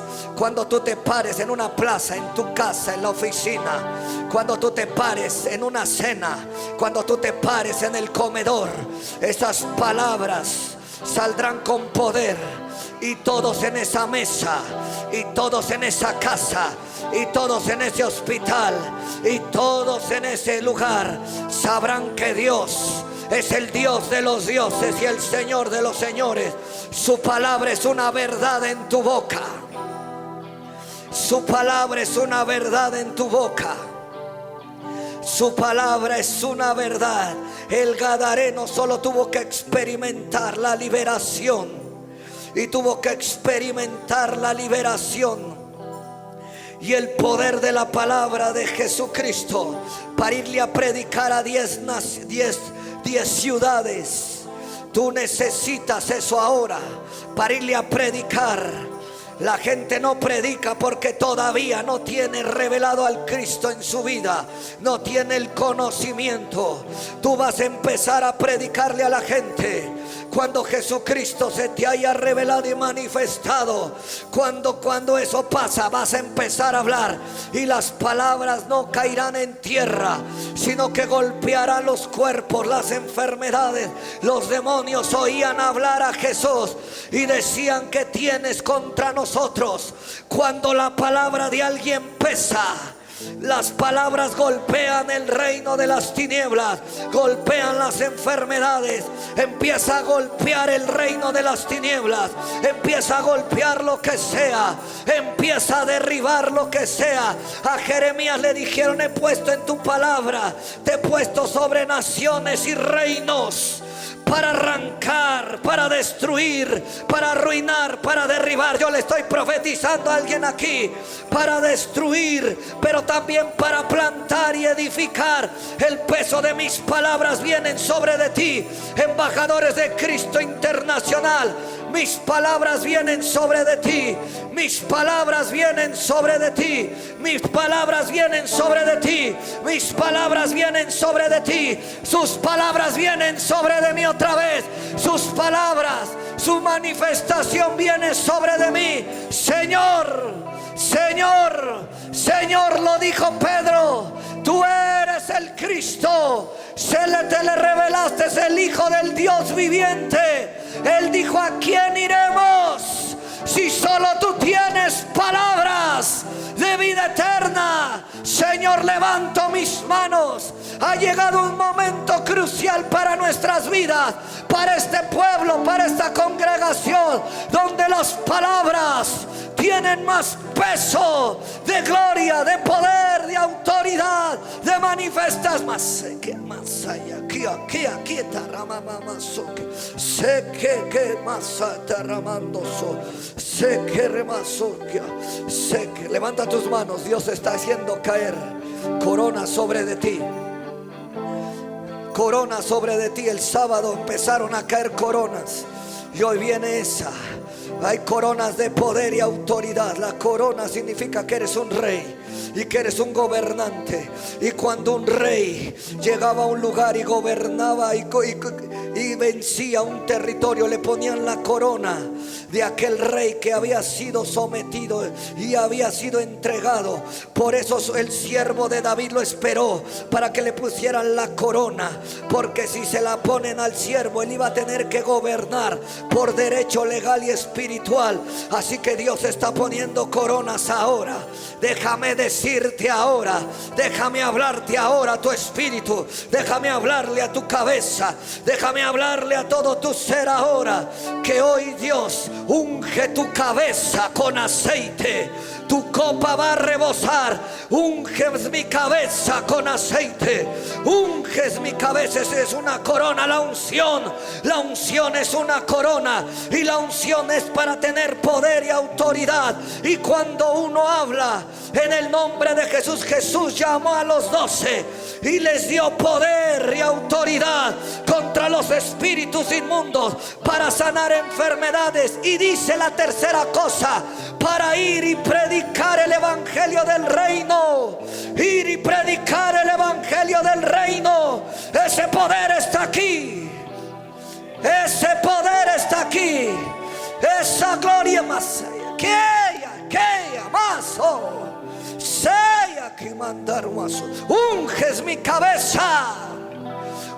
en una plaza, en tu casa, en la oficina, cuando tú te pares en una cena, cuando tú te pares en el comedor, esas palabras saldrán con poder. Y todos en esa mesa, y todos en esa casa, y todos en ese hospital, y todos en ese lugar sabrán que Dios es el Dios de los dioses y el Señor de los señores. Su palabra es una verdad en tu boca. Su palabra es una verdad en tu boca. Su palabra es una verdad. El gadareno solo tuvo que experimentar la liberación, y tuvo que experimentar la liberación y el poder de la palabra de Jesucristo para irle a predicar a 10 ciudades. Tú necesitas eso ahora para irle a predicar La gente no predica porque todavía no tiene revelado al Cristo en su vida, no tiene el conocimiento. Tú vas a empezar a predicarle a la gente cuando Jesucristo se te haya revelado y manifestado. Cuando eso pasa, vas a empezar a hablar y las palabras no caerán en tierra, sino que golpearán los cuerpos, las enfermedades. Los demonios oían hablar a Jesús y decían: ¿qué tienes contra nosotros? Cuando la palabra de alguien pesa, las palabras golpean el reino de las tinieblas, golpean las enfermedades, empieza a golpear el reino de las tinieblas, empieza a golpear lo que sea, empieza a derribar lo que sea. A Jeremías le dijeron: he puesto en tu palabra, te he puesto sobre naciones y reinos, para arrancar, para destruir, para arruinar, para derribar. Yo le estoy profetizando a alguien aquí: para destruir, pero también para plantar y edificar. El peso de mis palabras vienen sobre de ti, embajadores de Cristo Internacional. Mis palabras vienen sobre de ti, mis palabras vienen sobre de ti, mis palabras vienen sobre de ti, mis palabras vienen sobre de ti. Sus palabras vienen sobre de mí otra vez. Sus palabras, su manifestación viene sobre de mí. Señor, Señor, Señor, lo dijo Pedro: tú eres el Cristo, te le revelaste, es el Hijo del Dios viviente. Él dijo: ¿a quién iremos si solo tú tienes palabras de vida eterna? Señor, levanto mis manos. Ha llegado un momento crucial para nuestras vidas, para este pueblo, para esta congregación, donde las palabras tienen más peso, de gloria, de poder, de autoridad, de manifestas. Más que más allá, aquí está ramamazo, sé que más está ramando, sé que remazo, sé que. Levanta tus manos. Dios está haciendo caer corona sobre de ti. Corona sobre de ti. El sábado empezaron a caer coronas y hoy viene esa. Hay coronas de poder y autoridad. La corona significa que eres un rey y que eres un gobernante. Y cuando un rey llegaba a un lugar y gobernaba y vencía un territorio, le ponían la corona de aquel rey que había sido sometido y había sido entregado. Por eso el siervo de David lo esperó, para que le pusieran la corona, porque si se la ponen al siervo, él iba a tener que gobernar por derecho legal y espiritual. Así que Dios está poniendo coronas ahora. Déjame decirte ahora, déjame hablarte ahora a tu espíritu, déjame hablarle a tu cabeza, déjame hablarle a todo tu ser ahora, que hoy Dios unge tu cabeza con aceite. Tu copa va a rebosar. Unges mi cabeza con aceite. Unges mi cabeza. Esa es una corona. La unción es una corona. Y la unción es para tener poder y autoridad. Y cuando uno habla en el nombre de Jesús, Jesús llamó a los 12 y les dio poder y autoridad contra los espíritus inmundos, para sanar enfermedades. Y dice la tercera cosa: para ir y predicar el evangelio del reino. Ir y predicar el evangelio del reino. Ese poder está aquí. Ese poder está aquí. Esa gloria más que más. Sea que mandar más. Unges mi cabeza.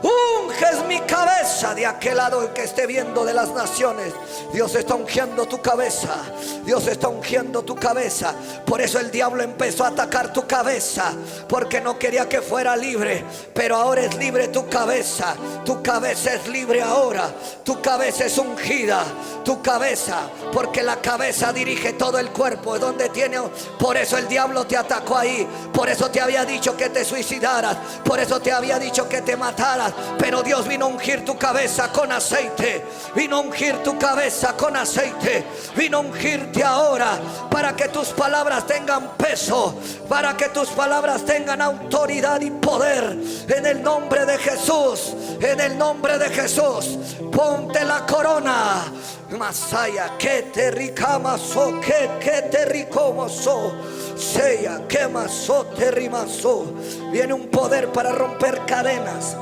Unges mi cabeza. De aquel lado, el que esté viendo de las naciones, Dios está ungiendo tu cabeza. Dios está ungiendo tu cabeza. Por eso el diablo empezó a atacar tu cabeza, porque no quería que fuera libre. Pero ahora es libre tu cabeza. Tu cabeza es libre ahora. Tu cabeza es ungida. Tu cabeza, porque la cabeza dirige todo el cuerpo. Donde tiene. Por eso el diablo te atacó ahí. Por eso te había dicho que te suicidaras. Por eso te había dicho que te mataras. Pero Dios vino a ungir tu cabeza con aceite. Vino a ungir tu cabeza con aceite. Vino a ungirte ahora para que tus palabras tengan peso, para que tus palabras tengan autoridad y poder. En el nombre de Jesús, en el nombre de Jesús, ponte la corona. Masaya, que te ricamaso, que te ricomoso, sea, que maso te rimaso. Viene un poder para romper cadenas.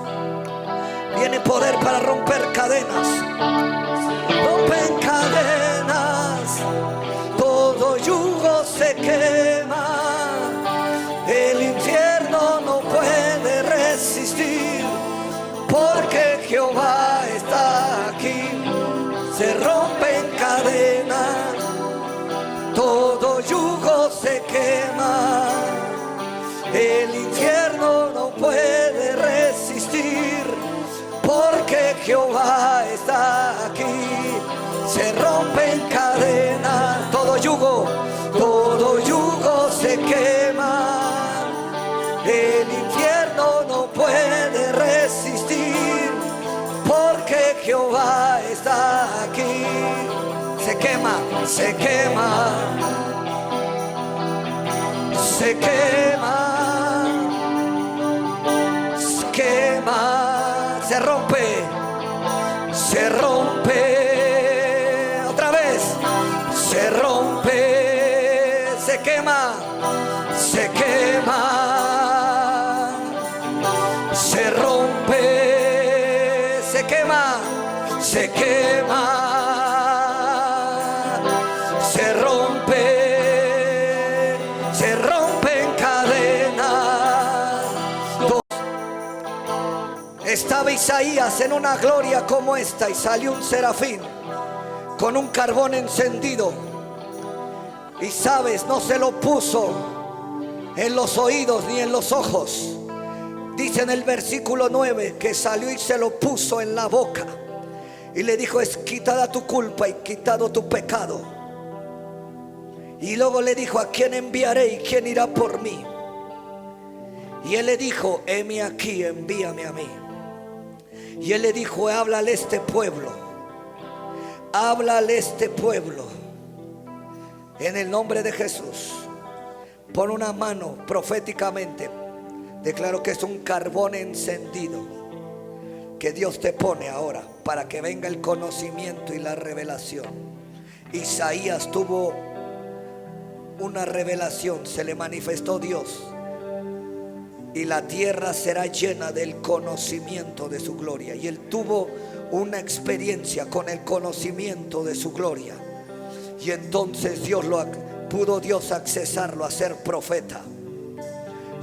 Viene poder para romper cadenas. Rompen cadenas, todo yugo se quema. El infierno no puede resistir, porque Jehová está aquí. Se rompen cadenas, todo yugo se quema. El infierno no puede resistir, porque Jehová está aquí. Se rompen cadenas, todo yugo se quema. El infierno no puede resistir, porque Jehová está aquí. Se quema, se quema, se quema, se quema, se rompe, se rompe, otra vez, se rompe, se quema, se quema, se rompe, se quema, se quema, se rompe, se rompen cadenas. Estaba Isaías en una gloria como esta, y salió un serafín con un carbón encendido, y sabes, no se lo puso en los oídos ni en los ojos. Dice en el versículo 9 que salió y se lo puso en la boca, y le dijo: es quitada tu culpa y quitado tu pecado. Y luego le dijo: ¿a quién enviaré y quién irá por mí? Y él le dijo: heme aquí, envíame a mí. Y él le dijo: háblale a este pueblo, háblale a este pueblo. En el nombre de Jesús, pon una mano proféticamente. Declaro que es un carbón encendido que Dios te pone ahora para que venga el conocimiento y la revelación. Isaías tuvo una revelación, se le manifestó Dios, y la tierra será llena del conocimiento de su gloria. Y él tuvo una experiencia con el conocimiento de su gloria, y entonces pudo Dios accesarlo a ser profeta.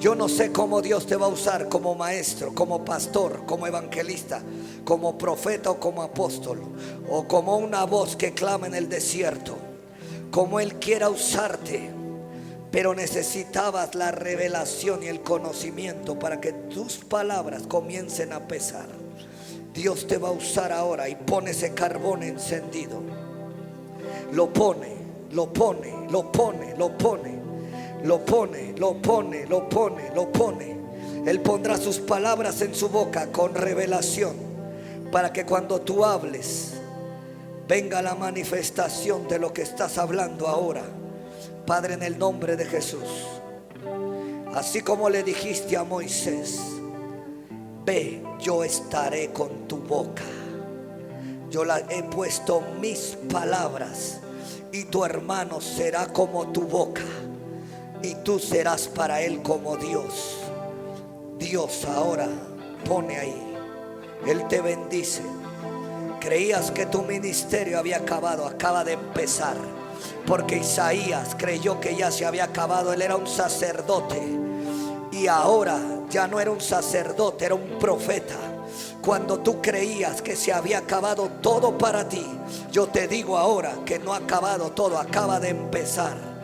Yo no sé cómo Dios te va a usar como maestro, como pastor, como evangelista, como profeta o como apóstol, o como una voz que clama en el desierto, como Él quiera usarte. Pero necesitabas la revelación y el conocimiento para que tus palabras comiencen a pesar. Dios te va a usar ahora y pone ese carbón encendido. Lo pone, lo pone, lo pone, lo pone. Lo pone, lo pone, lo pone, lo pone. Él pondrá sus palabras en su boca con revelación, para que cuando tú hables venga la manifestación de lo que estás hablando ahora. Padre, en el nombre de Jesús, así como le dijiste a Moisés: ve, yo estaré con tu boca. Yo he puesto mis palabras, y tu hermano será como tu boca, y tú serás para él como Dios. Dios ahora pone ahí. Él te bendice. Creías que tu ministerio había acabado, acaba de empezar. Porque Isaías creyó que ya se había acabado. Él era un sacerdote, y ahora ya no era un sacerdote, era un profeta. Cuando tú creías que se había acabado todo para ti, yo te digo ahora que no ha acabado todo, acaba de empezar.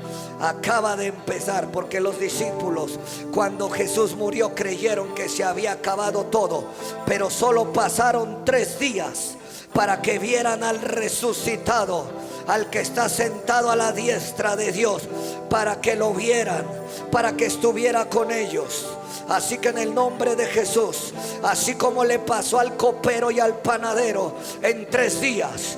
Acaba de empezar, porque los discípulos, cuando Jesús murió, creyeron que se había acabado todo, pero solo pasaron 3 días para que vieran al resucitado, al que está sentado a la diestra de Dios, para que lo vieran, para que estuviera con ellos. Así que en el nombre de Jesús, así como le pasó al copero y al panadero en 3 días,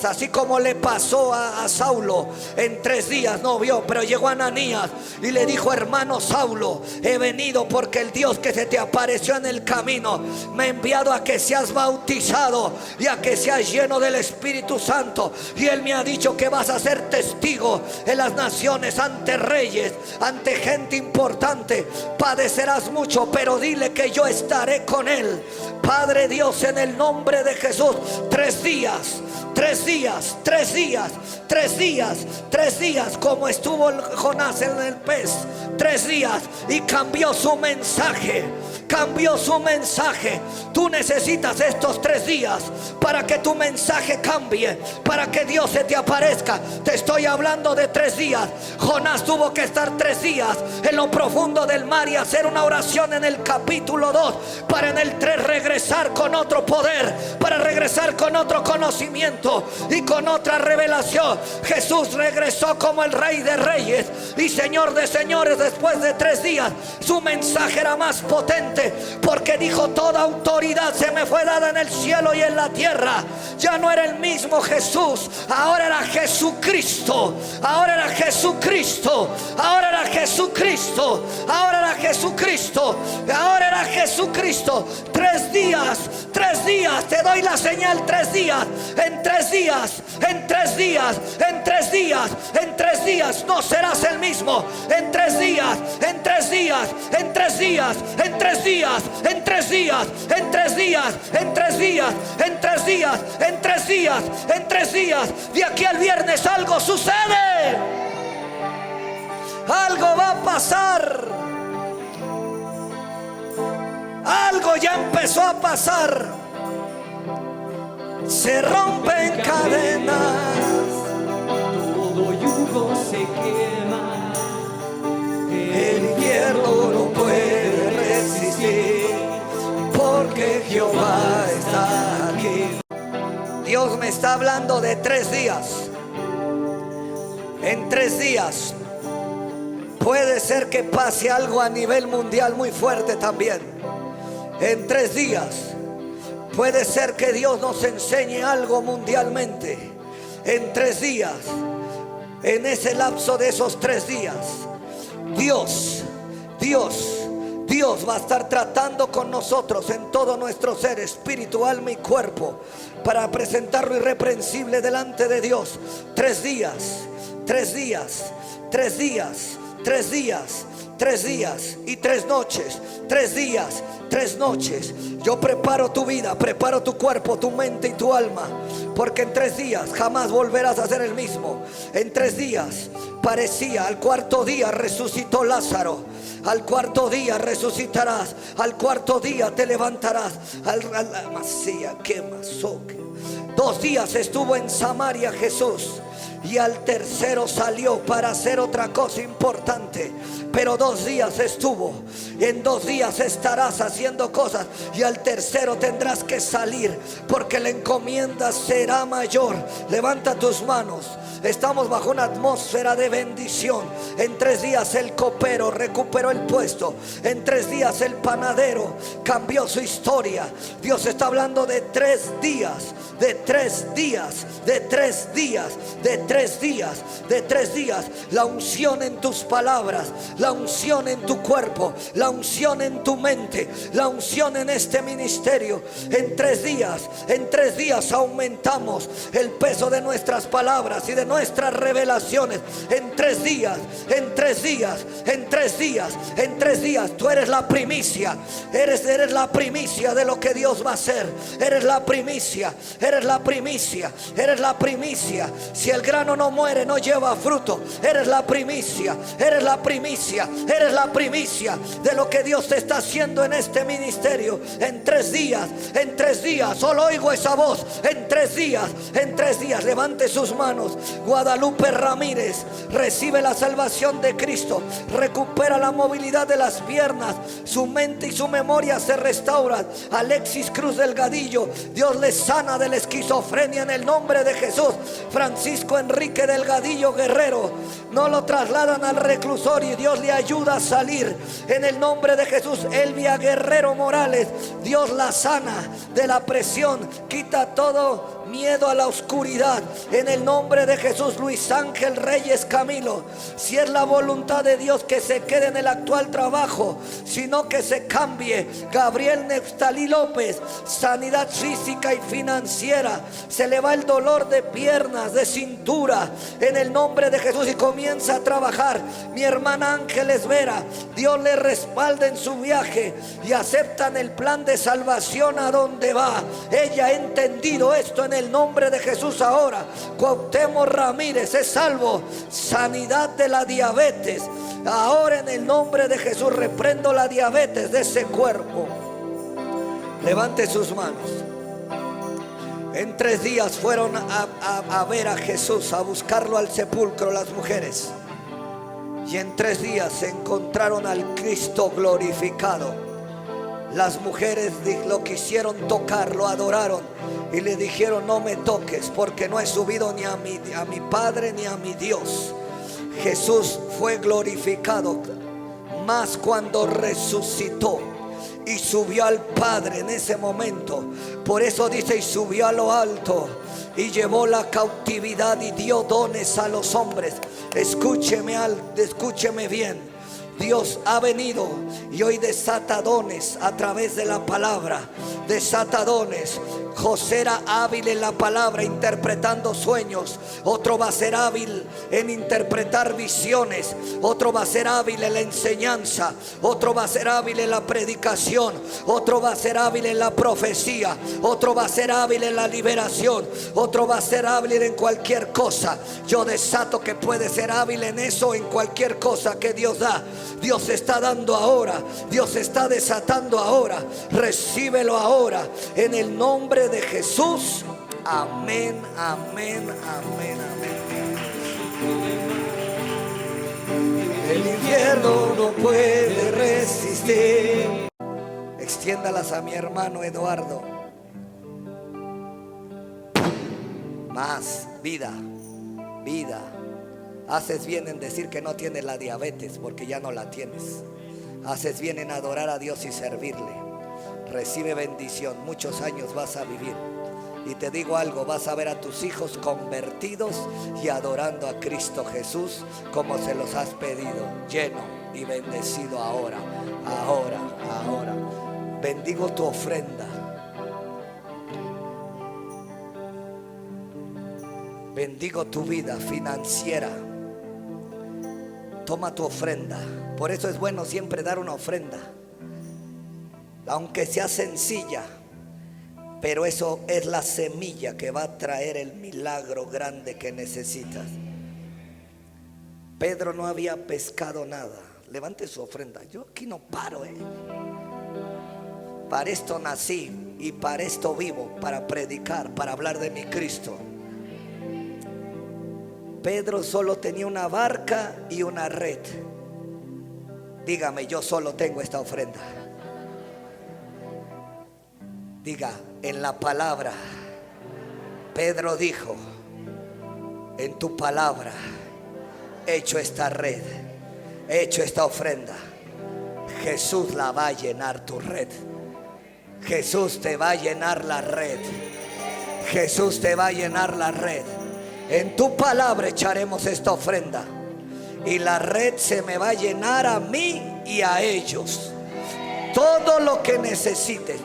así como le pasó a Saulo en 3 días, no vio, pero llegó Ananías y le dijo: hermano Saulo, he venido porque el Dios que se te apareció en el camino me ha enviado a que seas bautizado y a que seas lleno del Espíritu Santo, y él me ha dicho que vas a ser testigo en las naciones, ante reyes, ante gente importante. Padecerás mucho, pero dile que yo estaré con él. Padre Dios, en el nombre de Jesús, 3 días, 3 días, 3 días, 3 días, 3 días, como estuvo Jonás en el pez, 3 días, y cambió su mensaje. Cambió su mensaje. Tú necesitas estos 3 días para que tu mensaje cambie, para que Dios se te aparezca. Te estoy hablando de 3 días. Jonás tuvo que estar 3 días en lo profundo del mar y hacer una oración en el capítulo 2, para en el 3 regresar con otro poder, para regresar con otro conocimiento y con otra revelación. Jesús regresó como el Rey de Reyes y Señor de Señores después de 3 días. Su mensaje era más potente, porque dijo: toda autoridad se me fue dada en el cielo y en la tierra. Ya no era el mismo Jesús, ahora era Jesucristo, ahora era Jesucristo, ahora era Jesucristo, ahora era Jesucristo, ahora era Jesucristo. 3 días, 3 días, te doy la señal. 3 días, en 3 días, en 3 días, en 3 días, en 3 días no serás el mismo. En 3 días, en 3 días, en 3 días, en 3 días, en 3 días, en 3 días, en 3 días, en 3 días, en 3 días, en 3 días, de aquí al viernes algo sucede. Algo va a pasar. Algo ya empezó a pasar. Se rompen cadenas, todo yugo se quema. el infierno no puede resistir, porque Jehová está aquí. Dios me está hablando de 3 días. En 3 días puede ser que pase algo a nivel mundial muy fuerte también. En 3 días puede ser que Dios nos enseñe algo mundialmente. En 3 días, en ese lapso de esos 3 días, Dios va a estar tratando con nosotros en todo nuestro ser, espíritu, alma y cuerpo, para presentarlo irreprensible delante de Dios. 3 días, 3 días, 3 días, 3 días, 3 días y 3 noches. 3 días, 3 noches. Yo preparo tu vida, preparo tu cuerpo, tu mente y tu alma, porque en 3 días jamás volverás a ser el mismo. En 3 días parecía, al 4.º día resucitó Lázaro. Al 4.º día resucitarás, al 4.º día te levantarás. 2 días estuvo en Samaria Jesús, y al 3.º salió para hacer otra cosa importante. Pero 2 días estuvo, en 2 días estarás haciendo cosas, y al 3.º tendrás que salir, porque la encomienda será mayor. Levanta tus manos. Estamos bajo una atmósfera de bendición. En 3 días el copero recuperó el puesto. En 3 días el panadero cambió su historia. Dios está hablando de 3 días, de 3 días, de 3 días, de 3 días, de 3 días. La unción en tus palabras, la unción en tu cuerpo, la unción en tu mente, la unción en este ministerio. En 3 días, en 3 días aumentamos el peso de nuestras palabras y de nuestras revelaciones. En 3 días, en 3 días, en 3 días, en 3 días. Tú eres la primicia, eres la primicia de lo que Dios va a hacer. Eres la primicia, eres la primicia, eres la primicia. Si el grano no muere, no lleva fruto. Eres la primicia, eres la primicia, eres la primicia de lo que Dios te está haciendo en este ministerio. En 3 días, en 3 días, solo oigo esa voz. En 3 días, en 3 días. Levante sus manos. Guadalupe Ramírez recibe la salvación de Cristo, recupera la movilidad de las piernas, su mente y su memoria se restauran. Alexis Cruz Delgadillo, Dios le sana de la esquizofrenia en el nombre de Jesús. Francisco Enrique Delgadillo Guerrero, no lo trasladan al reclusorio y Dios le ayuda a salir. En el nombre de Jesús. Elvia Guerrero Morales, Dios la sana de la presión, quita todo miedo a la oscuridad. En el nombre de Jesús. Luis Ángel Reyes Camilo, si es la voluntad de Dios que se quede en el actual trabajo, sino que se cambie. Gabriel Neftalí López, sanidad física y financiera. Se le va el dolor de piernas, de cintura, en el nombre de Jesús, y comienza a trabajar. Mi hermana Ángeles Vera, Dios le respalda en su viaje y aceptan el plan de salvación a donde va. Ella ha entendido esto en el nombre de Jesús. Ahora Cuauhtémoc Ramírez es salvo, sanidad de la diabetes. Ahora en el nombre de Jesús reprendo la diabetes de ese cuerpo. Levante sus manos. En 3 días fueron a ver a Jesús, a buscarlo al sepulcro las mujeres. Y en 3 días se encontraron al Cristo glorificado. Las mujeres lo quisieron tocar, lo adoraron y le dijeron: no me toques, porque no he subido ni a mi Padre ni a mi Dios. Jesús fue glorificado más cuando resucitó y subió al Padre en ese momento. Por eso dice: y subió a lo alto y llevó la cautividad y dio dones a los hombres. Escúcheme bien. Dios ha venido y hoy desata dones a través de la palabra. Desata dones. José era hábil en la palabra, interpretando sueños. Otro va a ser hábil en interpretar visiones. Otro va a ser hábil en la enseñanza. Otro va a ser hábil en la predicación. Otro va a ser hábil en la profecía. Otro va a ser hábil en la liberación. Otro va a ser hábil en cualquier cosa. Yo desato que puede ser hábil en eso, en cualquier cosa que Dios da. Dios está dando ahora. Dios está desatando ahora. Recíbelo ahora en el nombre de Jesús. Amén, amén, amén, amén. El infierno no puede resistir. Extiéndalas a mi hermano Eduardo. Más vida, vida. Haces bien en decir que no tienes la diabetes, porque ya no la tienes. Haces bien en adorar a Dios y servirle. Recibe bendición. Muchos años vas a vivir. Y te digo algo: vas a ver a tus hijos convertidos y adorando a Cristo Jesús como se los has pedido. Lleno y bendecido ahora, ahora, ahora. Bendigo tu ofrenda. Bendigo tu vida financiera. Toma tu ofrenda. Por eso es bueno siempre dar una ofrenda, aunque sea sencilla, pero eso es la semilla que va a traer el milagro grande que necesitas. Pedro no había pescado nada. Levante su ofrenda. Yo aquí no paro, Para esto nací y para esto vivo, para predicar, para hablar de mi Cristo. Pedro solo tenía una barca y una red. Dígame: yo solo tengo esta ofrenda. Diga: en la palabra. Pedro dijo: en tu palabra he hecho esta red, he hecho esta ofrenda. Jesús la va a llenar tu red. Jesús te va a llenar la red. Jesús te va a llenar la red. En tu palabra echaremos esta ofrenda y la red se me va a llenar a mí y a ellos. Todo lo que necesites.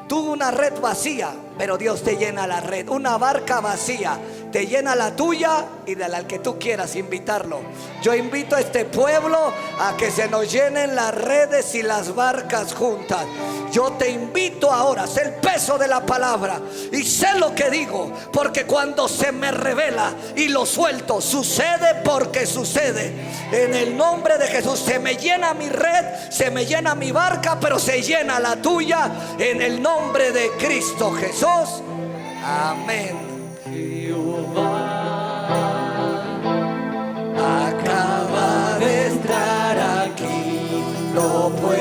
Tú una red vacía, pero Dios te llena la red. Una barca vacía, te llena la tuya y de la que tú quieras invitarlo. Yo invito a este pueblo a que se nos llenen las redes y las barcas juntas. Yo te invito ahora, sé el peso de la palabra y sé lo que digo, porque cuando se me revela y lo suelto, sucede porque sucede. En el nombre de Jesús, se me llena mi red, se me llena mi barca, pero se llena la tuya en el nombre de Cristo Jesús. Amén. Jehová acaba de estar aquí, lo puedo